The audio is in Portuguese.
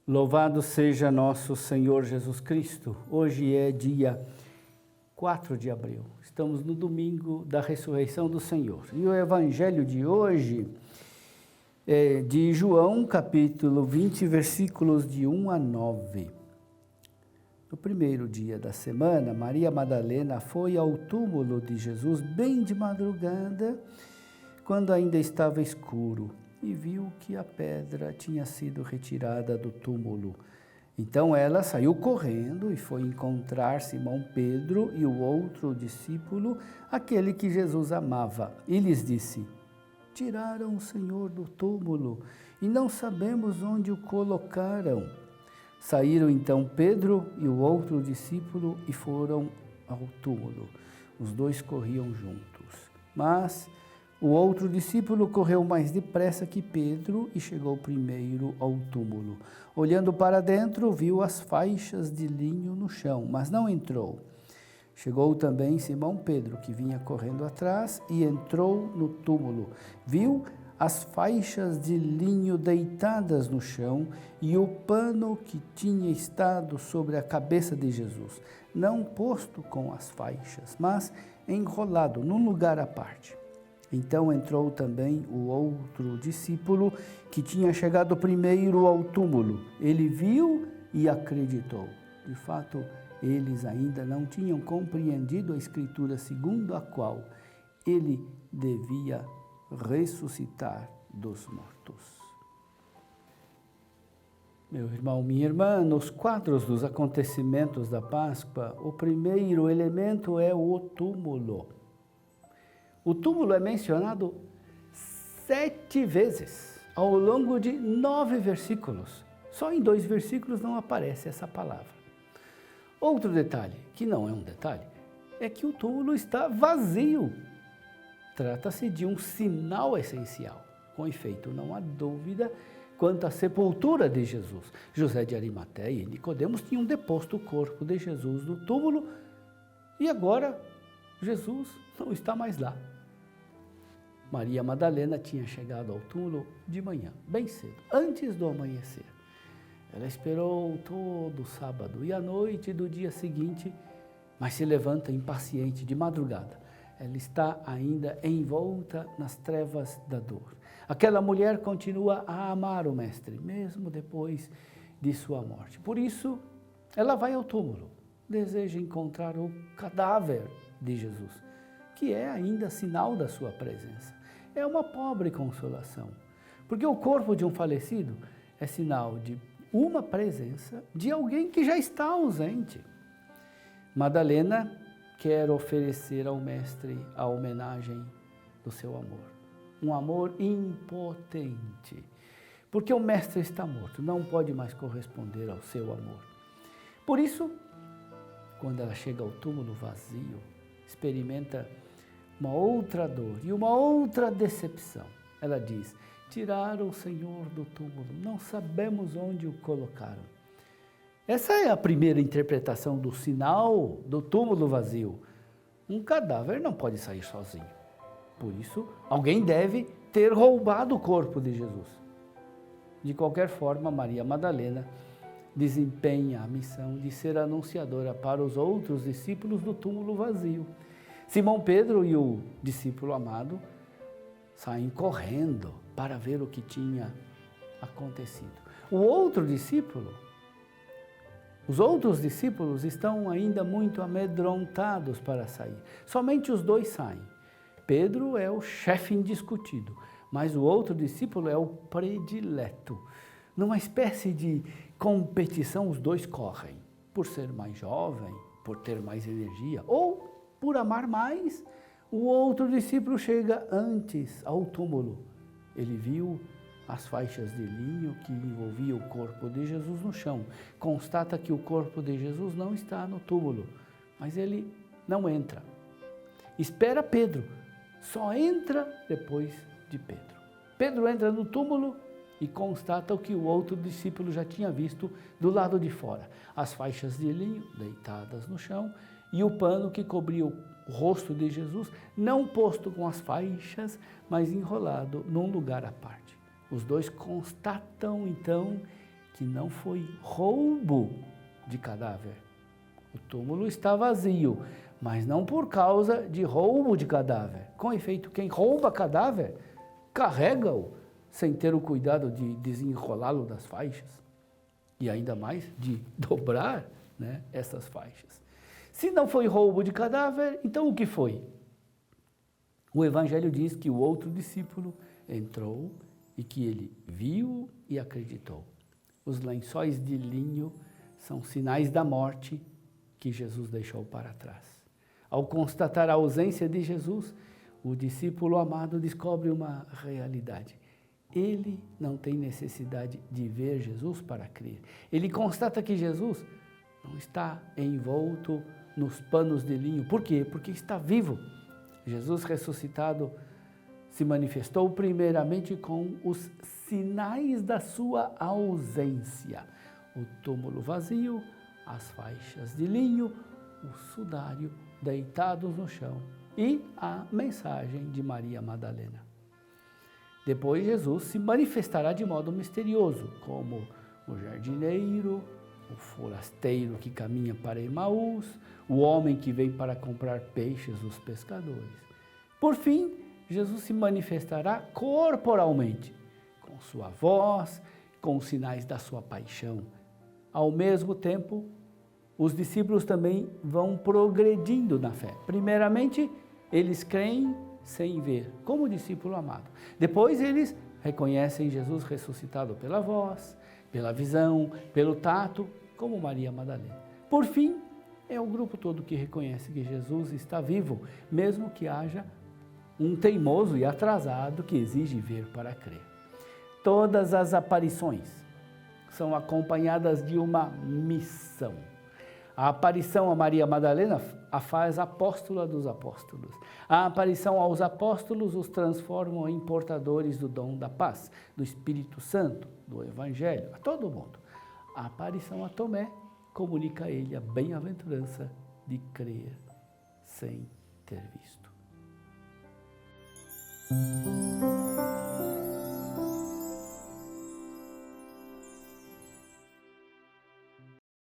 Louvado seja nosso Senhor Jesus Cristo. Hoje é dia 4 de abril. Estamos no domingo da ressurreição do Senhor. E o evangelho de hoje é de João, capítulo 20, versículos de 1 a 9. No primeiro dia da semana, Maria Madalena foi ao túmulo de Jesus bem de madrugada, quando ainda estava escuro, e viu que a pedra tinha sido retirada do túmulo. Então ela saiu correndo e foi encontrar Simão Pedro e o outro discípulo, aquele que Jesus amava, e lhes disse: tiraram o Senhor do túmulo e não sabemos onde o colocaram. Saíram então Pedro e o outro discípulo e foram ao túmulo. Os dois corriam juntos, mas o outro discípulo correu mais depressa que Pedro e chegou primeiro ao túmulo. Olhando para dentro, viu as faixas de linho no chão, mas não entrou. Chegou também Simão Pedro, que vinha correndo atrás, e entrou no túmulo. Viu as faixas de linho deitadas no chão e o pano que tinha estado sobre a cabeça de Jesus, não posto com as faixas, mas enrolado num lugar à parte. Então entrou também o outro discípulo, que tinha chegado primeiro ao túmulo. Ele viu e acreditou. De fato, eles ainda não tinham compreendido a Escritura segundo a qual ele devia ressuscitar dos mortos. Meu irmão, minha irmã, nos quadros dos acontecimentos da Páscoa, o primeiro elemento é o túmulo. O túmulo é mencionado 7 vezes, ao longo de 9 versículos. Só em 2 versículos não aparece essa palavra. Outro detalhe, que não é um detalhe, é que o túmulo está vazio. Trata-se de um sinal essencial. Com efeito, não há dúvida quanto à sepultura de Jesus. José de Arimateia e Nicodemos tinham deposto o corpo de Jesus do túmulo e agora Jesus não está mais lá. Maria Madalena tinha chegado ao túmulo de manhã, bem cedo, antes do amanhecer. Ela esperou todo o sábado e a noite do dia seguinte, mas se levanta impaciente de madrugada. Ela está ainda envolta nas trevas da dor. Aquela mulher continua a amar o Mestre, mesmo depois de sua morte. Por isso, ela vai ao túmulo, deseja encontrar o cadáver de Jesus, que é ainda sinal da sua presença. É uma pobre consolação, porque o corpo de um falecido é sinal de uma presença de alguém que já está ausente. Madalena quer oferecer ao Mestre a homenagem do seu amor, um amor impotente, porque o Mestre está morto, não pode mais corresponder ao seu amor. Por isso, quando ela chega ao túmulo vazio, experimenta uma outra dor e uma outra decepção. Ela diz: tiraram o Senhor do túmulo, não sabemos onde o colocaram. Essa é a primeira interpretação do sinal do túmulo vazio. Um cadáver não pode sair sozinho. Por isso, alguém deve ter roubado o corpo de Jesus. De qualquer forma, Maria Madalena desempenha a missão de ser anunciadora para os outros discípulos do túmulo vazio. Simão Pedro e o discípulo amado saem correndo para ver o que tinha acontecido. Os outros discípulos estão ainda muito amedrontados para sair. Somente os dois saem. Pedro é o chefe indiscutido, mas o outro discípulo é o predileto. Numa espécie de competição, os dois correm. Por ser mais jovem, por ter mais energia, ou por amar mais, o outro discípulo chega antes ao túmulo. Ele viu as faixas de linho que envolviam o corpo de Jesus no chão. Constata que o corpo de Jesus não está no túmulo, mas ele não entra. Espera Pedro, só entra depois de Pedro. Pedro entra no túmulo e constata o que o outro discípulo já tinha visto do lado de fora. As faixas de linho deitadas no chão e o pano que cobria o rosto de Jesus, não posto com as faixas, mas enrolado num lugar à parte. Os dois constatam, então, que não foi roubo de cadáver. O túmulo está vazio, mas não por causa de roubo de cadáver. Com efeito, quem rouba cadáver, carrega-o sem ter o cuidado de desenrolá-lo das faixas. E ainda mais de dobrar, né, essas faixas. Se não foi roubo de cadáver, então o que foi? O Evangelho diz que o outro discípulo entrou e que ele viu e acreditou. Os lençóis de linho são sinais da morte que Jesus deixou para trás. Ao constatar a ausência de Jesus, o discípulo amado descobre uma realidade. Ele não tem necessidade de ver Jesus para crer. Ele constata que Jesus não está envolto nos panos de linho. Por quê? Porque está vivo. Jesus ressuscitado se manifestou primeiramente com os sinais da sua ausência. O túmulo vazio, as faixas de linho, o sudário deitados no chão e a mensagem de Maria Madalena. Depois Jesus se manifestará de modo misterioso, como o jardineiro, o forasteiro que caminha para Emaús, o homem que vem para comprar peixes dos pescadores. Por fim, Jesus se manifestará corporalmente, com sua voz, com os sinais da sua paixão. Ao mesmo tempo, os discípulos também vão progredindo na fé. Primeiramente, eles creem sem ver, como o discípulo amado. Depois eles reconhecem Jesus ressuscitado pela voz, pela visão, pelo tato, como Maria Madalena. Por fim, é o grupo todo que reconhece que Jesus está vivo, mesmo que haja um teimoso e atrasado que exige ver para crer. Todas as aparições são acompanhadas de uma missão. A aparição a Maria Madalena a faz apóstola dos apóstolos. A aparição aos apóstolos os transforma em portadores do dom da paz, do Espírito Santo, do Evangelho, a todo mundo. A aparição a Tomé comunica a ele a bem-aventurança de crer sem ter visto.